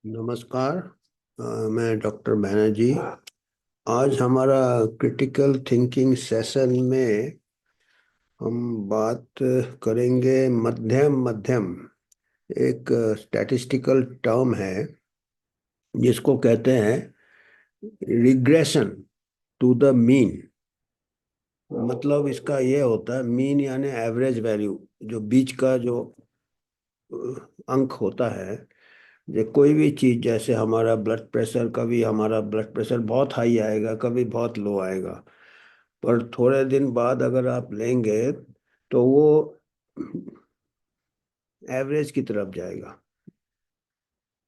नमस्कार। मैं डॉक्टर बैनर्जी। आज हमारा क्रिटिकल थिंकिंग सेशन में हम बात करेंगे मध्यम मध्यम। एक स्टैटिस्टिकल टर्म है जिसको कहते हैं रिग्रेशन टू द मीन। मतलब इसका ये होता है मीन यानी एवरेज वैल्यू, जो बीच का जो अंक होता है। ये कोई भी चीज, जैसे हमारा ब्लड प्रेशर, कभी हमारा ब्लड प्रेशर बहुत हाई आएगा, कभी बहुत लो आएगा। पर थोड़े दिन बाद अगर आप लेंगे तो वो एवरेज की तरफ जाएगा।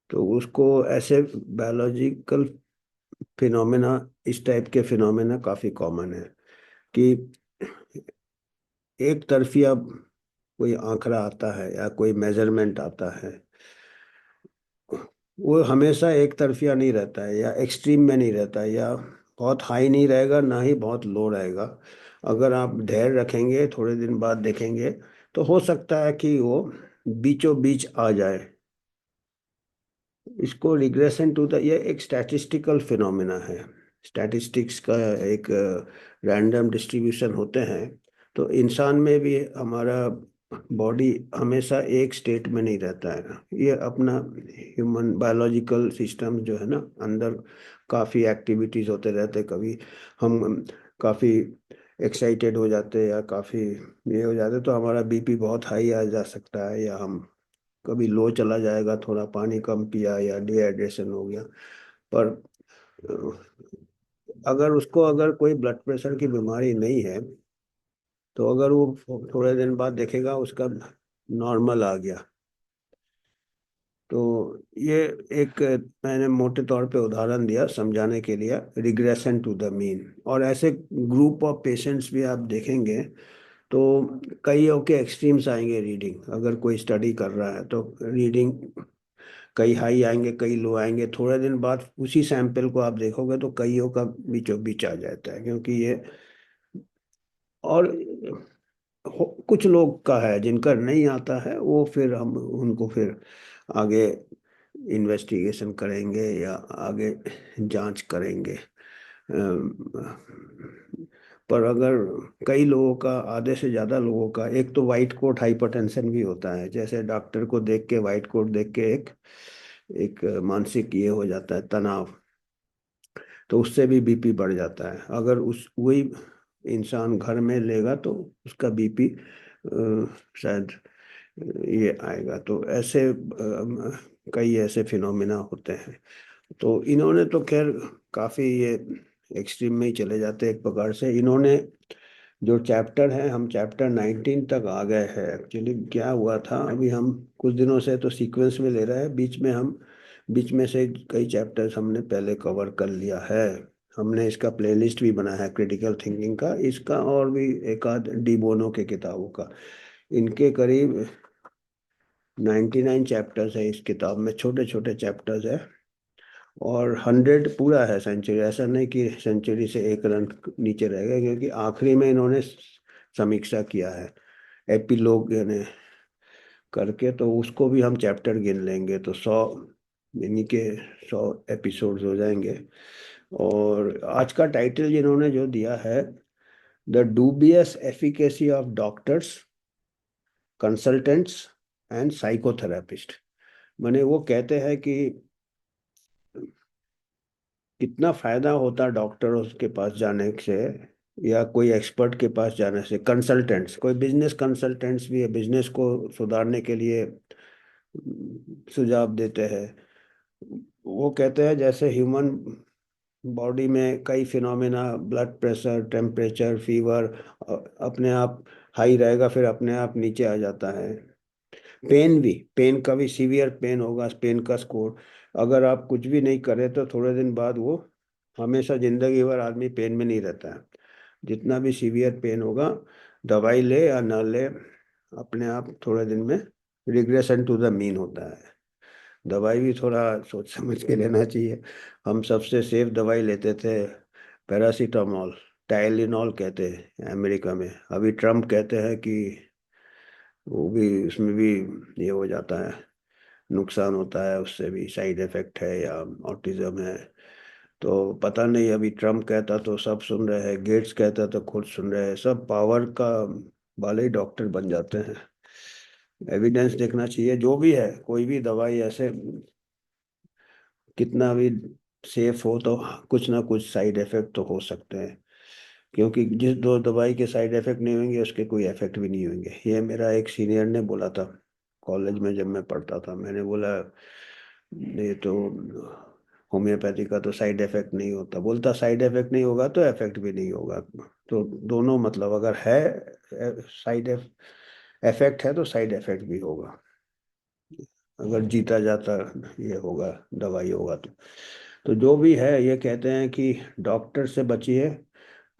तो उसको ऐसे बायोलॉजिकल फिनोमेना, इस टाइप के फिनोमेना काफी कॉमन है कि एक तरफिया कोई आंकड़ा आता है या कोई मेजरमेंट आता है, वो हमेशा एक तरफिया नहीं रहता है, या एक्सट्रीम में नहीं रहता है, या बहुत हाई नहीं रहेगा ना ही बहुत लो रहेगा। अगर आप धैर्य रखेंगे थोड़े दिन बाद देखेंगे तो हो सकता है कि वो बीचों बीच आ जाए। इसको रिग्रेशन टू द, ये एक स्टैटिस्टिकल फिनोमेना है। स्टैटिस्टिक्स का एक रैंडम डिस्ट्रीब्यूशन होते हैं। तो इंसान में भी हमारा बॉडी हमेशा एक स्टेट में नहीं रहता है। ये अपना ह्यूमन बायोलॉजिकल सिस्टम जो है ना, अंदर काफ़ी एक्टिविटीज़ होते रहते। कभी हम काफ़ी एक्साइटेड हो जाते हैं या काफ़ी ये हो जाते, तो हमारा बीपी बहुत हाई आ जा सकता है, या हम कभी लो चला जाएगा, थोड़ा पानी कम पिया या डिहाइड्रेशन हो गया। पर अगर उसको, अगर कोई ब्लड प्रेशर की बीमारी नहीं है, तो अगर वो थोड़े दिन बाद देखेगा उसका नॉर्मल आ गया। तो ये एक मैंने मोटे तौर पे उदाहरण दिया समझाने के लिए, रिग्रेशन टू द मीन। और ऐसे ग्रुप ऑफ पेशेंट्स भी आप देखेंगे तो कई के एक्सट्रीम्स आएंगे रीडिंग। अगर कोई स्टडी कर रहा है तो रीडिंग कई हाई आएंगे, कई लो आएंगे। थोड़े दिन बाद उसी सैंपल को आप देखोगे तो कईयों का बीचों बीच आ जाता है, क्योंकि ये और कुछ लोग का है जिनका नहीं आता है, वो फिर हम उनको फिर आगे इन्वेस्टिगेशन करेंगे या आगे जांच करेंगे। पर अगर कई लोगों का, आधे से ज़्यादा लोगों का, एक तो वाइट कोट हाइपरटेंशन भी होता है। जैसे डॉक्टर को देख के, वाइट कोट देख के एक एक मानसिक ये हो जाता है तनाव, तो उससे भी बीपी बढ़ जाता है। अगर उस वही इंसान घर में लेगा तो उसका बीपी शायद ये आएगा। तो ऐसे कई ऐसे फिनोमिना होते हैं। तो इन्होंने तो खैर काफ़ी ये एक्सट्रीम में ही चले जाते हैं एक प्रकार से। इन्होंने जो चैप्टर है, हम चैप्टर 19 तक आ गए हैं। एक्चुअली क्या हुआ था, अभी हम कुछ दिनों से तो सीक्वेंस में ले रहे हैं, बीच में से कई चैप्टर्स हमने पहले कवर कर लिया है। हमने इसका प्लेलिस्ट भी बनाया है क्रिटिकल थिंकिंग का, इसका और भी एक आध डी बोनो के किताबों का। इनके करीब 99 चैप्टर्स है इस किताब में, छोटे छोटे चैप्टर्स है। और 100 पूरा है सेंचुरी। ऐसा नहीं कि सेंचुरी से एक रन नीचे रह गए, क्योंकि आखिरी में इन्होंने समीक्षा किया है एपिलोग यानी करके। तो उसको भी हम चैप्टर गिन लेंगे तो 100, यानी के 100 एपिसोड्स हो जाएंगे। और आज का टाइटल जिन्होंने जो दिया है, the dubious efficacy of doctors, consultants and psychotherapist. माने वो कहते हैं कि कितना फायदा होता डॉक्टरों के पास जाने से, या कोई एक्सपर्ट के पास जाने से। कंसल्टेंट्स, कोई बिजनेस कंसल्टेंट्स भी है, बिजनेस को सुधारने के लिए सुझाव देते हैं। वो कहते हैं जैसे ह्यूमन बॉडी में कई phenomena, blood pressure, temperature, fever, अपने आप हाई रहेगा फिर अपने आप नीचे आ जाता है। पेन भी, पेन का भी सीवियर पेन होगा, पेन का स्कोर। अगर आप कुछ भी नहीं करें तो थोड़े दिन बाद वो, हमेशा जिंदगी भर आदमी पेन में नहीं रहता है। जितना भी सीवियर पेन होगा, दवाई ले या ना ले, अपने आप थोड़े दिन में रिग्रेशन टू द मीन होता है। दवाई भी थोड़ा सोच समझ के लेना चाहिए। हम सबसे सेफ दवाई लेते थे पैरासीटामोल, टाइलिनॉल कहते हैं अमेरिका में। अभी ट्रम्प कहते हैं कि वो भी, उसमें भी ये हो जाता है, नुकसान होता है, उससे भी साइड इफेक्ट है या ऑटिज्म है। तो पता नहीं, अभी ट्रम्प कहता तो सब सुन रहे हैं, गेट्स कहता तो खुद सुन रहे हैं, सब पावर का वाले ही डॉक्टर बन जाते हैं। एविडेंस देखना चाहिए, जो भी है कोई भी दवाई ऐसे कितना भी सेफ हो तो कुछ ना कुछ साइड इफेक्ट तो हो सकते हैं। क्योंकि जिस दो दवाई के साइड इफेक्ट नहीं होंगे उसके कोई इफेक्ट भी नहीं होंगे। ये मेरा एक सीनियर ने बोला था कॉलेज में जब मैं पढ़ता था। मैंने बोला ये तो होम्योपैथी का तो साइड इफेक्ट नहीं होता। बोलता साइड इफेक्ट नहीं होगा तो इफेक्ट भी नहीं होगा। तो दोनों मतलब अगर है साइड इफेक्ट है तो साइड इफेक्ट भी होगा। अगर जीता जाता ये होगा, दवाई होगा तो जो भी है ये कहते हैं कि डॉक्टर से बचिए,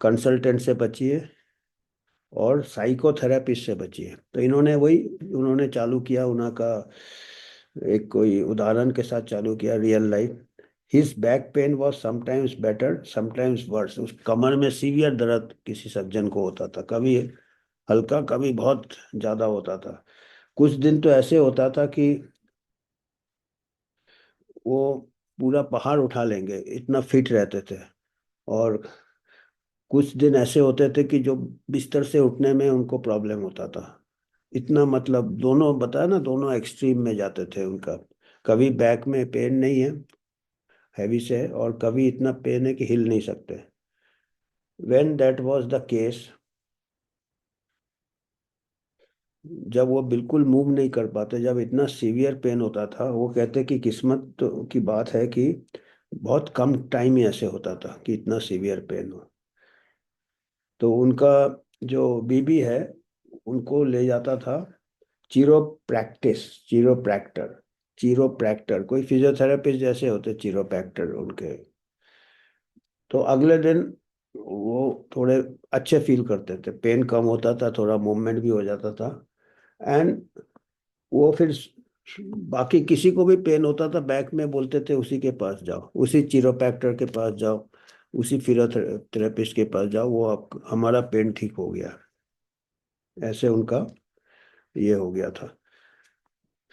कंसल्टेंट से बचिए और साइकोथेरेपिस्ट से बचिए। तो इन्होंने वही उन्होंने चालू किया उन्होंने का एक कोई उदाहरण के साथ चालू किया real life. His back pain was sometimes better sometimes worse. उस कमर में सीवियर दर्द किसी सज्जन को होता था, कभी हल्का कभी बहुत ज्यादा होता था। कुछ दिन तो ऐसे होता था कि वो पूरा पहाड़ उठा लेंगे, इतना फिट रहते थे। और कुछ दिन ऐसे होते थे कि जो बिस्तर से उठने में उनको प्रॉब्लम होता था। इतना मतलब दोनों बताया ना, दोनों एक्सट्रीम में जाते थे उनका। कभी बैक में पेन नहीं है हैवी से, और कभी इतना पेन है कि हिल नहीं सकते। When that was the case, जब वो बिल्कुल मूव नहीं कर पाते, जब इतना सीवियर पेन होता था, वो कहते कि किस्मत की बात है कि बहुत कम टाइम ही ऐसे होता था कि इतना सीवियर पेन हो। तो उनका जो बीबी है उनको ले जाता था चीरो प्रैक्टर। कोई फिजियोथेरेपिस्ट जैसे होते चिरोप्रैक्टर उनके। तो अगले दिन वो थोड़े अच्छे फील करते थे, पेन कम होता था, थोड़ा मूवमेंट भी हो जाता था। एंड वो फिर बाकी किसी को भी पेन होता था बैक में, बोलते थे उसी के पास जाओ, उसी चिरोप्रैक्टर के पास जाओ, उसी फिजियोथेरेपिस्ट के पास जाओ, वो आप हमारा पेन ठीक हो गया। ऐसे उनका ये हो गया था।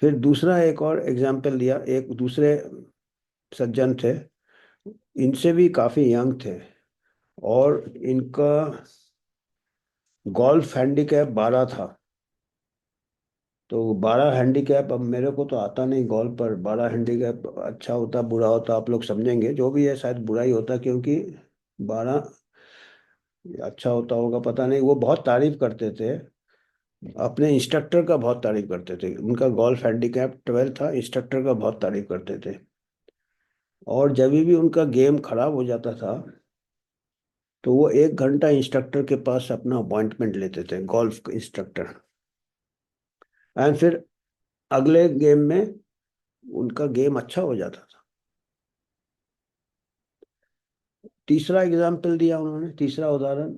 फिर दूसरा एक और एग्जाम्पल दिया, एक दूसरे सज्जन थे, इनसे भी काफी यंग थे, और इनका गोल्फ हैंडीकैप 12 था। तो 12 हैंडीकैप, अब मेरे को तो आता नहीं गोल्फ, पर 12 हैंडीकैप अच्छा होता बुरा होता आप लोग समझेंगे, जो भी है शायद बुरा ही होता, क्योंकि 12 अच्छा होता होगा पता नहीं। वो बहुत तारीफ करते थे, अपने इंस्ट्रक्टर का बहुत तारीफ करते थे। उनका गोल्फ हैंडीकैप 12 था, इंस्ट्रक्टर का बहुत तारीफ करते थे। और जब भी उनका गेम खराब हो जाता था तो वो 1 घंटा इंस्ट्रक्टर के पास अपना अपॉइंटमेंट लेते थे, गोल्फ इंस्ट्रक्टर। एंड फिर अगले गेम में उनका गेम अच्छा हो जाता था। तीसरा एग्जाम्पल दिया उन्होंने, तीसरा उदाहरण,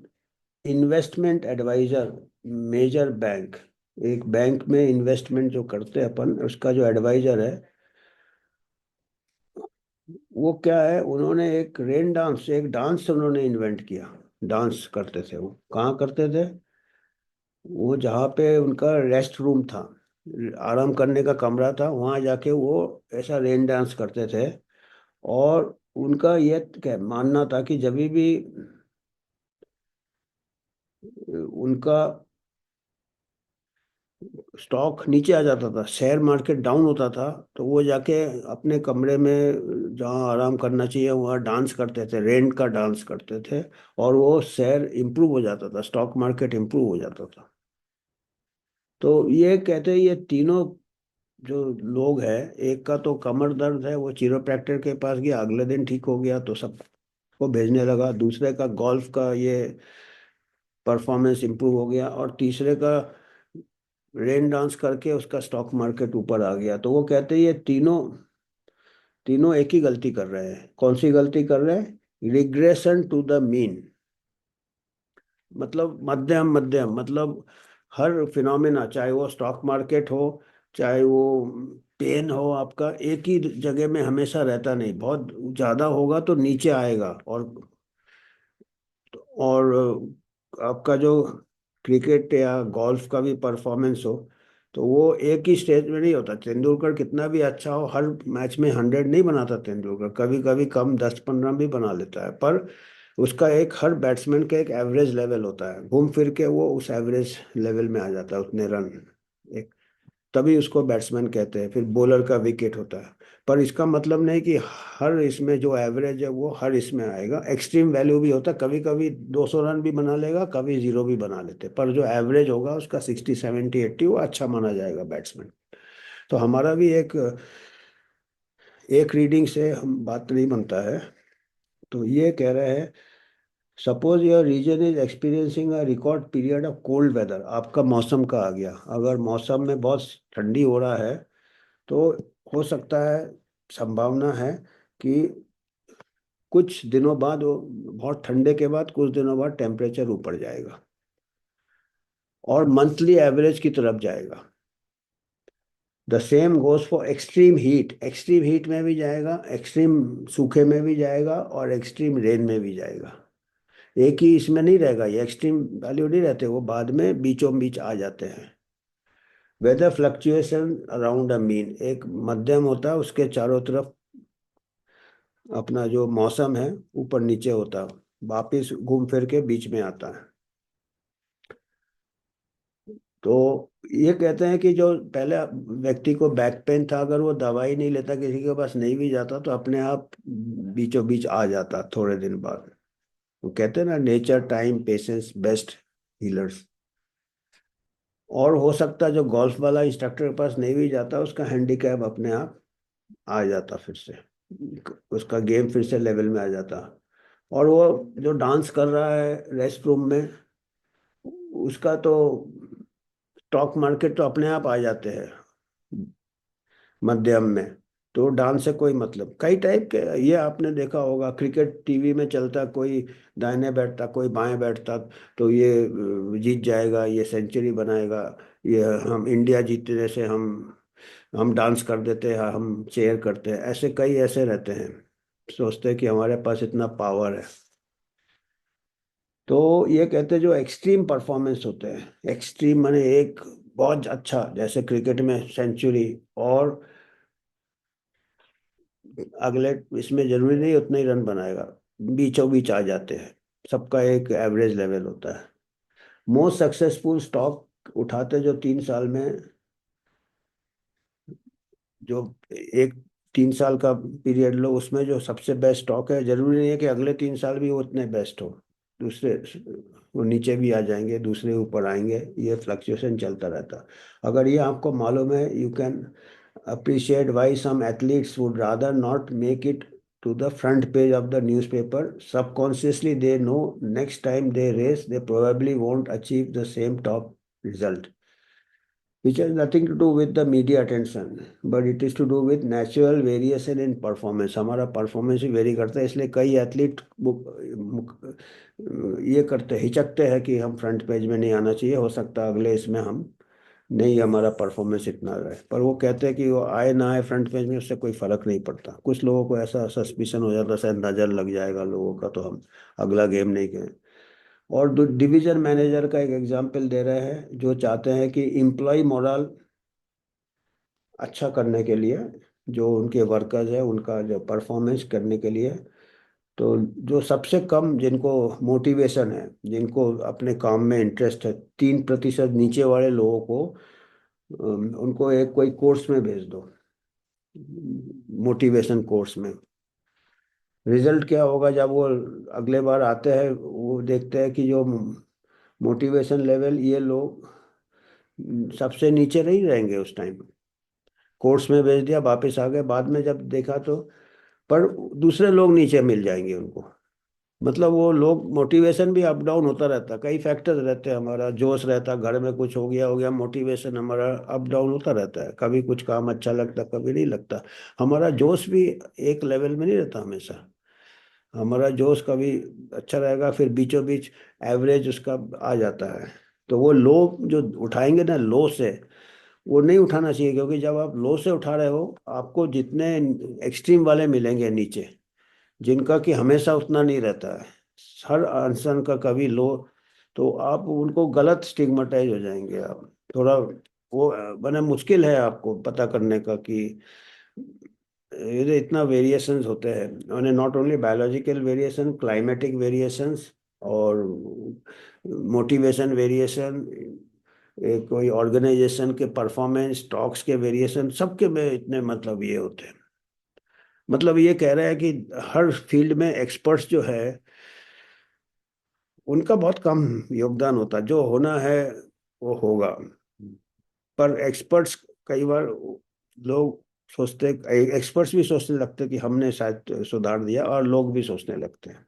इन्वेस्टमेंट एडवाइजर, मेजर बैंक। एक बैंक में इन्वेस्टमेंट जो करते हैं अपन, उसका जो एडवाइजर है, वो क्या है, उन्होंने एक रेन डांस, एक डांस उन्होंने इन्वेंट किया। डांस करते थे वो, कहाँ करते थे, वो जहाँ पे उनका रेस्ट रूम था, आराम करने का कमरा था, वहाँ जाके वो ऐसा रेन डांस करते थे। और उनका ये क्या मानना था कि जब भी उनका स्टॉक नीचे आ जाता था, शेयर मार्केट डाउन होता था, तो वो जाके अपने कमरे में जहाँ आराम करना चाहिए वहाँ डांस करते थे, रेन का डांस करते थे। और वो शेयर इंप्रूव हो जाता था, स्टॉक मार्केट इंप्रूव हो जाता था। तो ये कहते हैं ये तीनों जो लोग हैं, एक का तो कमर दर्द है, वो चिरोप्रैक्टर के पास गया, अगले दिन ठीक हो गया तो सबको भेजने लगा। दूसरे का गोल्फ का ये परफॉर्मेंस इंप्रूव हो गया, और तीसरे का रेन डांस करके उसका स्टॉक मार्केट ऊपर आ गया। तो वो कहते हैं ये तीनों तीनों एक ही गलती कर रहे हैं। कौन सी गलती कर रहे हैं, रिग्रेशन टू द मीन। मतलब मध्यम मध्यम, मतलब हर फिनोमेना, चाहे वो स्टॉक मार्केट हो, चाहे वो पेन हो, आपका एक ही जगह में हमेशा रहता नहीं, बहुत ज्यादा होगा तो नीचे आएगा। और आपका जो क्रिकेट या गोल्फ का भी परफॉर्मेंस हो, तो वो एक ही स्टेज में नहीं होता। तेंदुलकर कितना भी अच्छा हो, हर मैच में 100 नहीं बनाता तेंदुलकर, कभी कभी कम 10-15 भी बना लेता है, पर उसका एक, हर बैट्समैन का एक एवरेज लेवल होता है, घूम फिर के वो उस एवरेज लेवल में आ जाता है, उतने रन एक, तभी उसको बैट्समैन कहते हैं। फिर बॉलर का विकेट होता है, पर इसका मतलब नहीं कि हर इसमें जो एवरेज है वो हर इसमें आएगा। एक्सट्रीम वैल्यू भी होता है, कभी कभी 200 रन भी बना लेगा, कभी जीरो भी बना लेते, पर जो एवरेज होगा उसका 60, 70, 80 वो अच्छा माना जाएगा बैट्समैन। तो हमारा भी एक रीडिंग से हम बात नहीं बनता है। तो ये कह रहे हैं, suppose your region is experiencing a record period of cold weather, आपका मौसम का आ गया, अगर मौसम में बहुत ठंडी हो रहा है तो हो सकता है, संभावना है कि कुछ दिनों बाद वो, बहुत ठंडे के बाद कुछ दिनों बाद टेम्परेचर ऊपर जाएगा और मंथली एवरेज की तरफ जाएगा। The same goes for extreme heat, extreme heat में भी जाएगा, एक्सट्रीम सूखे में भी जाएगा और एक्सट्रीम रेन में भी जाएगा। एक ही इसमें नहीं रहेगा, ये एक्सट्रीम वैल्यू नहीं रहते, वो बाद में बीचों बीच आ जाते हैं। Weather fluctuation around a mean, एक मध्यम होता है, उसके चारों तरफ अपना जो मौसम है ऊपर नीचे होता है, वापिस घूम फिर के बीच में आता है। तो ये कहते हैं कि जो पहले व्यक्ति को बैक पेन था, अगर वो दवाई नहीं लेता, किसी के पास नहीं भी जाता, तो अपने आप बीचों बीच आ जाता थोड़े दिन बाद। वो कहते हैं ना, nature, time, patience, best healers. और हो सकता है जो गोल्फ वाला इंस्ट्रक्टर के पास नहीं भी जाता, उसका हैंडीकैप अपने आप आ जाता फिर से, उसका गेम फिर से लेवल में आ जाता। और वो जो डांस कर रहा है रेस्ट रूम में, उसका तो स्टॉक मार्केट तो अपने आप आ जाते हैं मध्यम में। तो डांस से कोई मतलब, कई टाइप के, ये आपने देखा होगा, क्रिकेट टीवी में चलता, कोई दाहिने बैठता, कोई बाएं बैठता, तो ये जीत जाएगा, ये सेंचुरी बनाएगा, ये हम इंडिया जीतने से हम डांस कर देते हैं, हम चेयर करते हैं, ऐसे कई ऐसे रहते हैं, सोचते हैं कि हमारे पास इतना पावर है। तो ये कहते हैं जो एक्सट्रीम परफॉर्मेंस होते हैं, एक्सट्रीम माने एक बहुत अच्छा, जैसे क्रिकेट में सेंचुरी, और अगले इसमें जरूरी नहीं उतना ही रन बनाएगा, बीचों बीच आ जाते हैं, सबका एक एवरेज लेवल होता है। मोस्ट सक्सेसफुल स्टॉक उठाते जो 3 साल में, जो एक 3 साल का पीरियड लो, उसमें जो सबसे बेस्ट स्टॉक है, जरूरी नहीं है कि अगले 3 साल भी वो उतने बेस्ट हो, दूसरे वो नीचे भी आ जाएंगे, दूसरे ऊपर आएंगे, ये फ्लक्चुएशन चलता रहता। अगर ये आपको मालूम है, you can appreciate why some athletes would rather not make it to the front page of the newspaper. Subconsciously, they know next time they race, they probably won't achieve the same top result, which has nothing to do with the media attention, but it is to do with natural variation in performance. हमारा performance भी very करता है, इसलिए कई athlete ये करते, हिचकते हैं कि हम फ्रंट पेज में नहीं आना चाहिए, हो सकता है अगले इसमें हम नहीं, हमारा परफॉर्मेंस इतना रहे। पर वो कहते हैं कि वो आए ना आए फ्रंट पेज में, उससे कोई फर्क नहीं पड़ता। कुछ लोगों को ऐसा सस्पिशन हो जाता है, शायद नजर लग जाएगा लोगों का, तो हम अगला गेम नहीं खेलें। और डिवीजन मैनेजर का एक एग्जांपल दे रहे हैं, जो चाहते हैं कि एम्प्लॉय मोरल अच्छा करने के लिए, जो उनके वर्कर्स है उनका जो परफॉर्मेंस करने के लिए, तो जो सबसे कम जिनको मोटिवेशन है, जिनको अपने काम में इंटरेस्ट है, 3% नीचे वाले लोगों को उनको एक कोई कोर्स में भेज दो, मोटिवेशन कोर्स में। रिजल्ट क्या होगा, जब वो अगले बार आते हैं, वो देखते हैं कि जो मोटिवेशन लेवल, ये लोग सबसे नीचे नहीं रहेंगे उस टाइम, कोर्स में भेज दिया, वापस आ गए, बाद में जब देखा तो, पर दूसरे लोग नीचे मिल जाएंगे उनको। मतलब वो लोग, मोटिवेशन भी अप डाउन होता रहता है, कई फैक्टर्स रहते हैं, हमारा जोश रहता है, घर में कुछ हो गया, मोटिवेशन हमारा अप डाउन होता रहता है, कभी कुछ काम अच्छा लगता, कभी नहीं लगता। हमारा जोश भी एक लेवल में नहीं रहता हमेशा, हमारा जोश कभी अच्छा रहेगा, फिर बीचों बीच एवरेज उसका आ जाता है। तो वो लो जो उठाएंगे ना लो से, वो नहीं उठाना चाहिए, क्योंकि जब आप लो से उठा रहे हो, आपको जितने एक्सट्रीम वाले मिलेंगे नीचे, जिनका कि हमेशा उतना नहीं रहता है, हर इंसान का कभी लो, तो आप उनको गलत स्टिग्मेटाइज हो जाएंगे आप, थोड़ा वो बड़ा मुश्किल है आपको पता करने का कि ये इतना वेरिएशंस होते हैं। उन्हें not only biological variation, climatic variations और मोटिवेशन वेरिएशन, कोई ऑर्गेनाइजेशन के परफॉर्मेंस स्टॉक्स के वेरिएशन, सबके में इतने मतलब ये होते हैं। मतलब ये कह रहे हैं कि हर फील्ड में एक्सपर्ट्स जो है उनका बहुत कम योगदान होता है। जो होना है वो होगा, पर एक्सपर्ट्स कई बार लोग सोचते, एक्सपर्ट्स भी सोचने लगते हैं कि हमने शायद सुधार दिया, और लोग भी सोचने लगते हैं।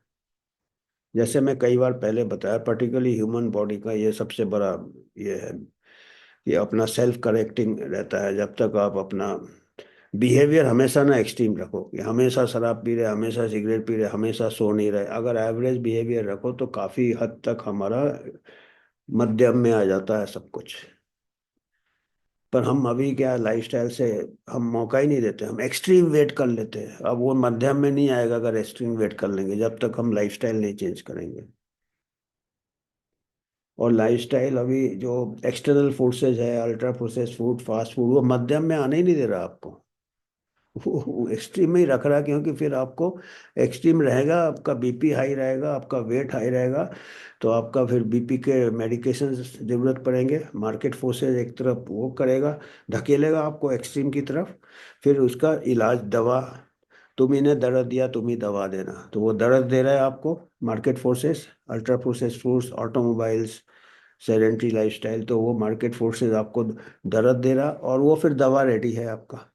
जैसे मैं कई बार पहले बताया, पर्टिकुलरली ह्यूमन बॉडी का ये सबसे बड़ा ये है कि अपना सेल्फ करेक्टिंग रहता है। जब तक आप अपना बिहेवियर हमेशा ना एक्सट्रीम रखो कि हमेशा शराब पी रहे, हमेशा सिगरेट पी रहे, हमेशा सो नहीं रहे, अगर एवरेज बिहेवियर रखो तो काफी हद तक हमारा मध्यम में आ जाता है सब कुछ। पर हम अभी क्या लाइफस्टाइल से हम मौका ही नहीं देते, हम एक्सट्रीम वेट कर लेते हैं। अब वो मध्यम में नहीं आएगा अगर एक्सट्रीम वेट कर लेंगे, जब तक हम लाइफस्टाइल नहीं चेंज करेंगे। और लाइफस्टाइल अभी जो एक्सटर्नल फोर्सेज है, ultra process food, fast food, वो मध्यम में आने ही नहीं दे रहा आपको। वो एक्सट्रीम में ही रख रहा है, क्योंकि फिर आपको एक्सट्रीम रहेगा, आपका बीपी हाई रहेगा, आपका वेट हाई रहेगा, तो आपका फिर बीपी के मेडिकेशन जरूरत पड़ेंगे। मार्केट फोर्सेज एक तरफ वो करेगा, धकेलेगा आपको एक्सट्रीम की तरफ। फिर उसका इलाज दवा, तुम इन्हें दर्द दिया तुम ही दवा देना, तो वो दर्द दे रहा है आपको market forces, ultra process foods, automobiles, sedentary lifestyle, तो वो मार्केट फोर्सेस आपको दर्द दे रहा, और वो फिर दवा रेडी है आपका।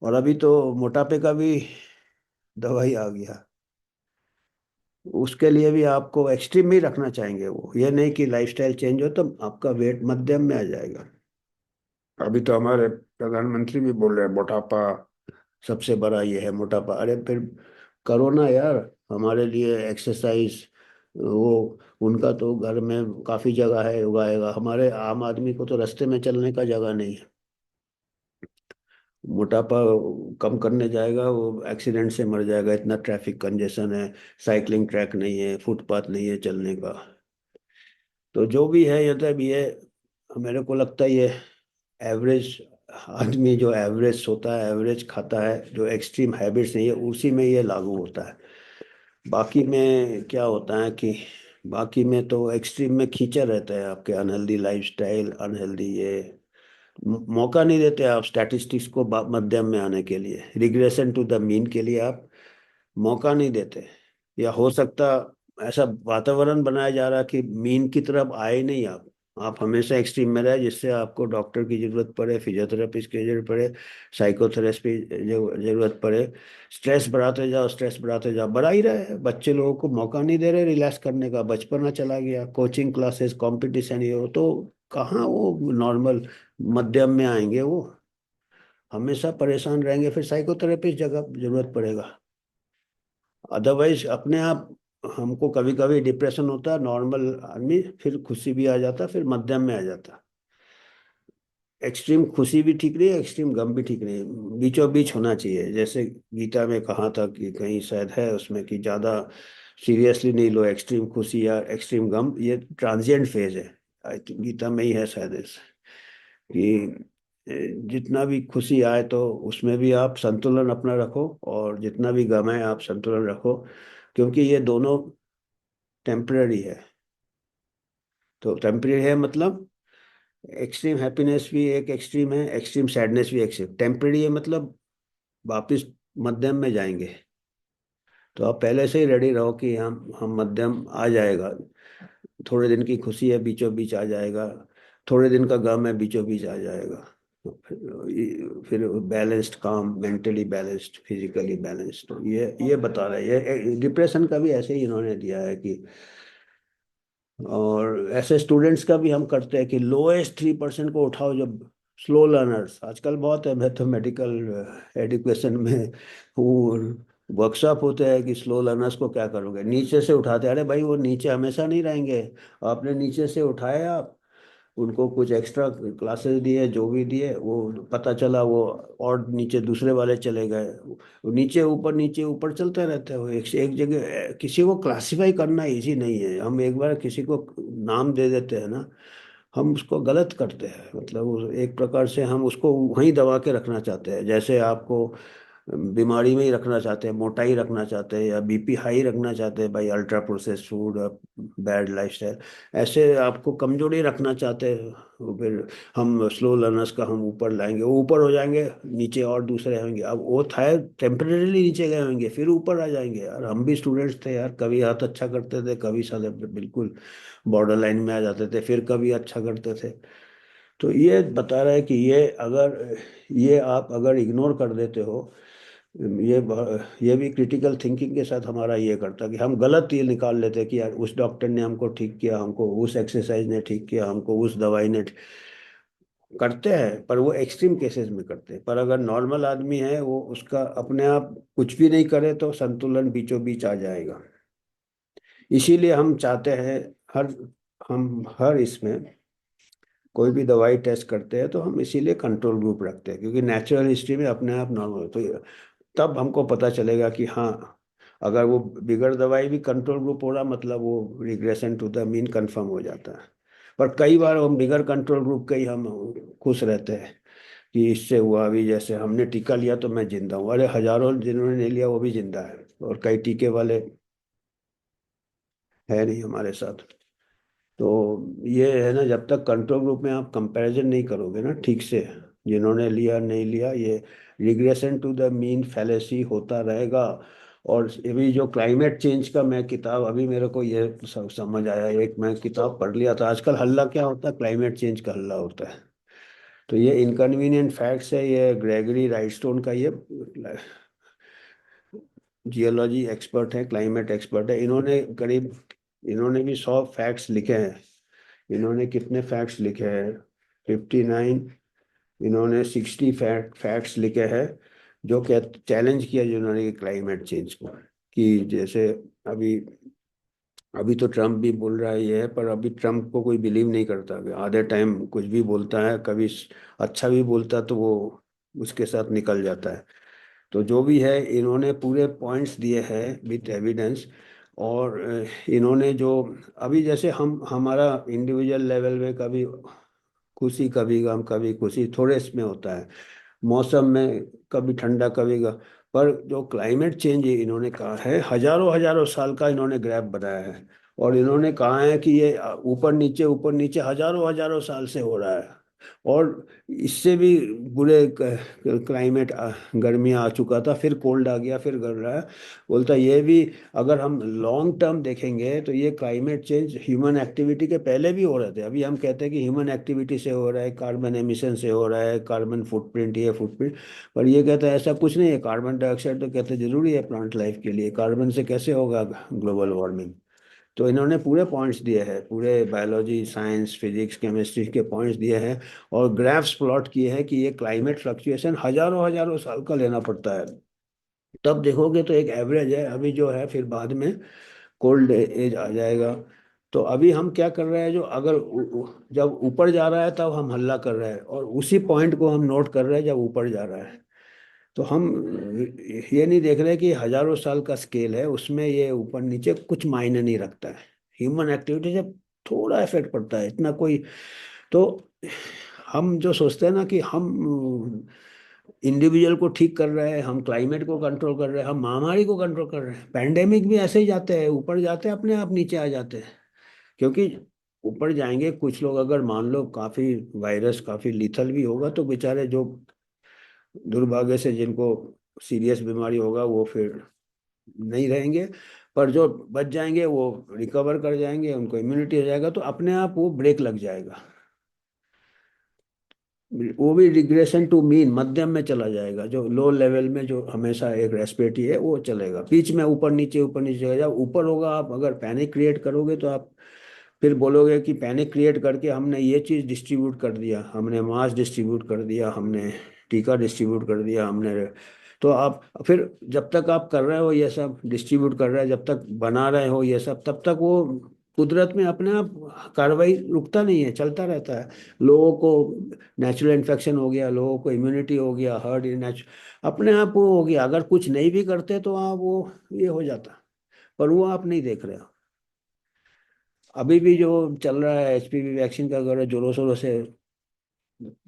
और अभी तो मोटापे का भी दवाई आ गया, उसके लिए भी आपको एक्सट्रीम में ही रखना चाहेंगे। वो ये नहीं कि लाइफस्टाइल चेंज हो तो आपका वेट मध्यम में आ जाएगा। अभी तो हमारे प्रधानमंत्री भी बोल रहे हैं मोटापा सबसे बड़ा ये है, मोटापा। अरे फिर करो ना यार, हमारे लिए एक्सरसाइज। वो उनका तो घर में काफी जगह है उगाएगा, हमारे आम आदमी को तो रास्ते में चलने का जगह नहीं है। मोटापा कम करने जाएगा वो एक्सीडेंट से मर जाएगा, इतना ट्रैफिक कंजेशन है, साइकिलिंग ट्रैक नहीं है, फुटपाथ नहीं है चलने का। तो जो भी है ये तो ये मेरे को लगता है ये एवरेज आदमी जो एवरेज सोता है, एवरेज खाता है, जो एक्सट्रीम हैबिट्स नहीं है, उसी में ये लागू होता है। बाकी में क्या होता है कि बाकी में तो एक्सट्रीम में खींचा रहता है आपके, अनहेल्दी लाइफस्टाइल, अनहेल्दी ये मौका नहीं देते आप स्टैटिस्टिक्स को मध्यम में आने के लिए, रिग्रेशन टू द मीन के लिए आप मौका नहीं देते। या हो सकता ऐसा वातावरण बनाया जा रहा कि मीन की तरफ आए नहीं आप हमेशा एक्सट्रीम में रहे, जिससे आपको डॉक्टर की जरूरत पड़े, फिजियोथेरेपिस्ट की जरूरत पड़े, साइकोथेरेपी जरूरत पड़े। स्ट्रेस बढ़ाते जाओ, स्ट्रेस बढ़ाते जाओ, बढ़ा ही रहे। बच्चे लोगों को मौका नहीं दे रहे रिलैक्स करने का, बचपना चला गया, कोचिंग क्लासेस, कंपटीशन, ये हो तो कहाँ वो नॉर्मल मध्यम में आएंगे। वो हमेशा परेशान रहेंगे, फिर साइकोथेरेपिस्ट जगह जरूरत पड़ेगा। अदरवाइज अपने आप हमको कभी कभी डिप्रेशन होता है, नॉर्मल आदमी फिर खुशी भी आ जाता, फिर मध्यम में आ जाता। एक्सट्रीम खुशी भी ठीक नहीं है, एक्सट्रीम गम भी ठीक नहीं है, बीचों बीच होना चाहिए। जैसे गीता में कहा था कि कहीं शायद है उसमें कि ज्यादा सीरियसली नहीं लो एक्सट्रीम खुशी या एक्सट्रीम गम, ये ट्रांजिएंट फेज है। आई थिंक गीता में ही है शायद कि जितना भी खुशी आए तो उसमें भी आप संतुलन अपना रखो, और जितना भी गम है आप संतुलन रखो, क्योंकि ये दोनों टेम्पररी है। तो टेम्पररी है मतलब एक्सट्रीम हैप्पीनेस भी एक एक्सट्रीम है, एक्सट्रीम सैडनेस भी एक्सट्रीम टेम्पररी है, मतलब वापिस मध्यम में जाएंगे। तो आप पहले से ही रेडी रहो कि हम मध्यम आ जाएगा। थोड़े दिन की खुशी है बीचों बीच आ जाएगा, थोड़े दिन का गम है बीचों बीच आ जाएगा। फिर बैलेंस्ड, काम, मेंटली बैलेंस्ड, फिजिकली बैलेंस्ड, तो ये बता रहे हैं। ये डिप्रेशन का भी ऐसे ही इन्होंने दिया है कि, और ऐसे स्टूडेंट्स का भी हम करते हैं कि लोएस्ट 3% को उठाओ। जब स्लो लर्नर्स आजकल बहुत है, मैथमेटिकल एजुकेशन में वो वर्कशॉप होते हैं कि स्लो लर्नर्स को क्या करोगे, नीचे से उठाते हैं। अरे भाई वो नीचे हमेशा नहीं रहेंगे, आपने नीचे से उठाए, आप उनको कुछ एक्स्ट्रा क्लासेस दिए, जो भी दिए, वो पता चला वो और नीचे दूसरे वाले चले गए, वो नीचे ऊपर चलते रहते हैं। वो एक से एक जगह किसी को क्लासिफाई करना इजी नहीं है। हम एक बार किसी को नाम दे देते हैं ना, हम उसको गलत करते हैं, मतलब एक प्रकार से हम उसको वहीं दबा के रखना चाहते हैं। जैसे आपको बीमारी में ही रखना चाहते हैं, मोटाई रखना चाहते हैं या बीपी हाई रखना चाहते हैं भाई, ultra processed food, bad lifestyle, ऐसे आपको कमजोरी रखना चाहते हैं। वो फिर हम स्लो लर्नर्स का हम ऊपर लाएंगे, वो ऊपर हो जाएंगे, नीचे और दूसरे होंगे। अब वो था टेम्परेली नीचे गए होंगे, फिर ऊपर आ जाएंगे। यार हम भी स्टूडेंट्स थे यार, कभी हाथ अच्छा करते थे, कभी साले बिल्कुल बॉर्डर लाइन में आ जाते थे, फिर कभी अच्छा करते थे। तो ये बता रहा है कि ये आप अगर इग्नोर कर देते हो, ये भी क्रिटिकल थिंकिंग के साथ हमारा ये करता है कि हम गलत ये निकाल लेते हैं कि यार उस डॉक्टर ने हमको ठीक किया, हमको उस एक्सरसाइज ने ठीक किया, हमको उस दवाई ने करते हैं। पर वो एक्सट्रीम केसेस में करते हैं। पर अगर नॉर्मल आदमी है, वो उसका अपने आप कुछ भी नहीं करे तो संतुलन बीचों बीच आ जाएगा। इसीलिए हम चाहते हैं, हर हर इसमें कोई भी दवाई टेस्ट करते हैं तो हम इसीलिए कंट्रोल ग्रुप रखते हैं, क्योंकि नेचुरल हिस्ट्री में अपने आप नॉर्मल तो तब हमको पता चलेगा कि हाँ, अगर वो बिगड़ दवाई भी कंट्रोल ग्रुप हो रहा, मतलब वो regression to the mean confirm हो जाता है। पर कई बार हम बिगड़ कंट्रोल ग्रुप के ही हम खुश रहते हैं कि इससे हुआ। अभी जैसे हमने टीका लिया तो मैं जिंदा हूँ, अरे हजारों जिन्होंने नहीं लिया वो भी जिंदा है, और कई टीके वाले है नहीं हमारे साथ। तो ये है ना, जब तक कंट्रोल ग्रुप में आप कंपैरिजन नहीं करोगे ना ठीक से, जिन्होंने लिया नहीं लिया, ये regression to the mean fallacy होता रहेगा। और अभी जो क्लाइमेट चेंज का मैं किताब, अभी मेरे को ये समझ आया, एक मैं किताब पढ़ लिया था। आजकल हल्ला क्या होता है, क्लाइमेट चेंज का हल्ला होता है। तो ये इनकन्वीनियंट फैक्ट्स है, ये ग्रेगरी राइटस्टोन का, ये जियोलॉजी एक्सपर्ट है, क्लाइमेट एक्सपर्ट है। इन्होंने भी 100 फैक्ट्स लिखे हैं। इन्होंने कितने फैक्ट्स लिखे हैं, 59। इन्होंने 60 फैक्ट्स लिखे हैं जो क्या चैलेंज किया जिन्होंने क्लाइमेट चेंज को। कि जैसे अभी अभी तो ट्रम्प भी बोल रहा है ये है, पर अभी ट्रम्प को कोई बिलीव नहीं करता। आधे टाइम कुछ भी बोलता है, कभी अच्छा भी बोलता है तो वो उसके साथ निकल जाता है। तो जो भी है, इन्होंने पूरे पॉइंट्स दिए हैं विथ एविडेंस। और इन्होंने जो अभी जैसे हम हमारा इंडिविजुअल लेवल में कभी खुशी कभी गम, कभी खुशी थोड़े इसमें होता है, मौसम में कभी ठंडा कभी गम। पर जो क्लाइमेट चेंज है, इन्होंने कहा है हजारों हजारों साल का इन्होंने ग्राफ बनाया है। और इन्होंने कहा है कि ये ऊपर नीचे हजारों हजारों साल से हो रहा है। और इससे भी बुरे क्लाइमेट, गर्मियाँ आ चुका था, फिर कोल्ड आ गया, फिर गर रहा है। बोलता ये भी अगर हम लॉन्ग टर्म देखेंगे तो ये क्लाइमेट चेंज ह्यूमन एक्टिविटी के पहले भी हो रहे थे। अभी हम कहते हैं कि ह्यूमन एक्टिविटी से हो रहा है, कार्बन एमिशन से हो रहा है, कार्बन फुटप्रिंट, ये फुटप्रिंट। पर ये कहते हैं ऐसा कुछ नहीं है। कार्बन डाइऑक्साइड तो कहते हैं जरूरी है प्लांट लाइफ के लिए, कार्बन से कैसे होगा ग्लोबल वार्मिंग। तो इन्होंने पूरे पॉइंट्स दिए हैं, पूरे बायोलॉजी, साइंस, फिजिक्स, केमिस्ट्री के पॉइंट्स दिए हैं। और ग्राफ्स प्लॉट किए हैं कि ये क्लाइमेट फ्लक्चुएशन हजारों हजारों साल का लेना पड़ता है। तब देखोगे तो एक एवरेज है अभी जो है, फिर बाद में कोल्ड एज आ जाएगा। तो अभी हम क्या कर रहे हैं, जो अगर जब ऊपर जा रहा है तब हम हल्ला कर रहे हैं, और उसी पॉइंट को हम नोट कर रहे हैं जब ऊपर जा रहा है। तो हम ये नहीं देख रहे कि हजारों साल का स्केल है, उसमें ये ऊपर नीचे कुछ मायने नहीं रखता है। ह्यूमन एक्टिविटी से थोड़ा इफेक्ट पड़ता है, इतना कोई। तो हम जो सोचते हैं ना कि हम इंडिविजुअल को ठीक कर रहे हैं, हम क्लाइमेट को कंट्रोल कर रहे हैं, हम महामारी को कंट्रोल कर रहे हैं। पैंडेमिक भी ऐसे ही जाते हैं, ऊपर जाते हैं अपने आप नीचे आ जाते हैं। क्योंकि ऊपर जाएंगे कुछ लोग, अगर मान लो काफी वायरस काफी लीथल भी होगा तो बेचारे जो दुर्भाग्य से जिनको सीरियस बीमारी होगा वो फिर नहीं रहेंगे। पर जो बच जाएंगे वो रिकवर कर जाएंगे, उनको इम्यूनिटी हो जाएगा, तो अपने आप वो ब्रेक लग जाएगा। वो भी रिग्रेशन टू मीन मध्यम में चला जाएगा, जो लो लेवल में जो हमेशा एक रेस्पिरेटरी है वो चलेगा। बीच में ऊपर नीचे चलेगा। जब ऊपर होगा, आप अगर पैनिक क्रिएट करोगे तो आप फिर बोलोगे कि पैनिक क्रिएट करके हमने ये चीज़ डिस्ट्रीब्यूट कर दिया, हमने मास डिस्ट्रीब्यूट कर दिया, हमने टीका डिस्ट्रीब्यूट कर दिया, हमने। तो आप फिर जब तक आप कर रहे हो ये सब डिस्ट्रीब्यूट कर रहे हो, जब तक बना रहे हो ये सब, तब तक वो कुदरत में अपने आप कार्रवाई रुकता नहीं है, चलता रहता है। लोगों को नेचुरल इन्फेक्शन हो गया, लोगों को इम्यूनिटी हो गया, हर्ड अपने आप वो हो गया। अगर कुछ नहीं भी करते तो आप वो ये हो जाता। पर वो आप नहीं देख रहे हो। अभी भी जो चल रहा है HPV वैक्सीन का, अगर जोरों शोरों से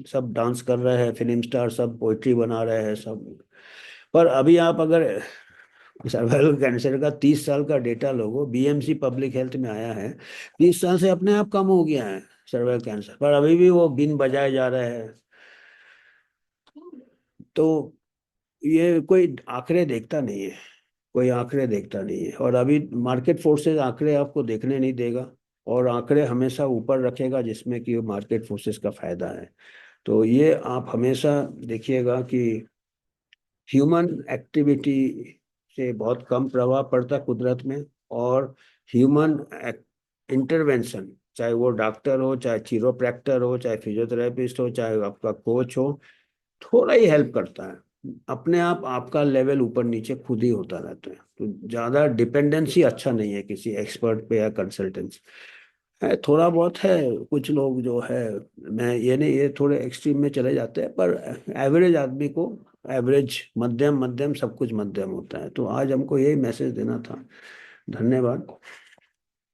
सब डांस कर रहे हैं, फिल्म स्टार सब पोइट्री बना रहे हैं सब, पर अभी आप अगर सर्वाइवल कैंसर का 30 साल का डेटा लोगो, BMC पब्लिक हेल्थ में आया है, 30 साल से अपने आप कम हो गया है सर्वाइवल कैंसर, पर अभी भी वो बिन बजाए जा रहे हैं। तो ये कोई आंकड़े देखता नहीं है, कोई आंकड़े देखता नहीं है, और अभी मार्केट फोर्सेस आंकड़े आपको देखने नहीं देगा, और आंकड़े हमेशा ऊपर रखेगा जिसमें कि मार्केट फोर्सेस का फायदा है। तो ये आप हमेशा देखिएगा कि ह्यूमन एक्टिविटी से बहुत कम प्रभाव पड़ता है कुदरत में, और ह्यूमन इंटरवेंशन, चाहे वो डॉक्टर हो, चाहे चिरोप्रैक्टर हो, चाहे फिजियोथेरेपिस्ट हो, चाहे आपका कोच हो, थोड़ा ही हेल्प करता है। अपने आप आपका लेवल ऊपर नीचे खुद ही होता रहता है, तो ज्यादा डिपेंडेंसी अच्छा नहीं है किसी एक्सपर्ट पे या कंसल्टेंसी। है थोड़ा बहुत है, कुछ लोग जो है, मैं ये नहीं, ये थोड़े एक्सट्रीम में चले जाते हैं, पर एवरेज आदमी को, एवरेज मध्यम मध्यम सब कुछ मध्यम होता है। तो आज हमको यही मैसेज देना था। धन्यवाद।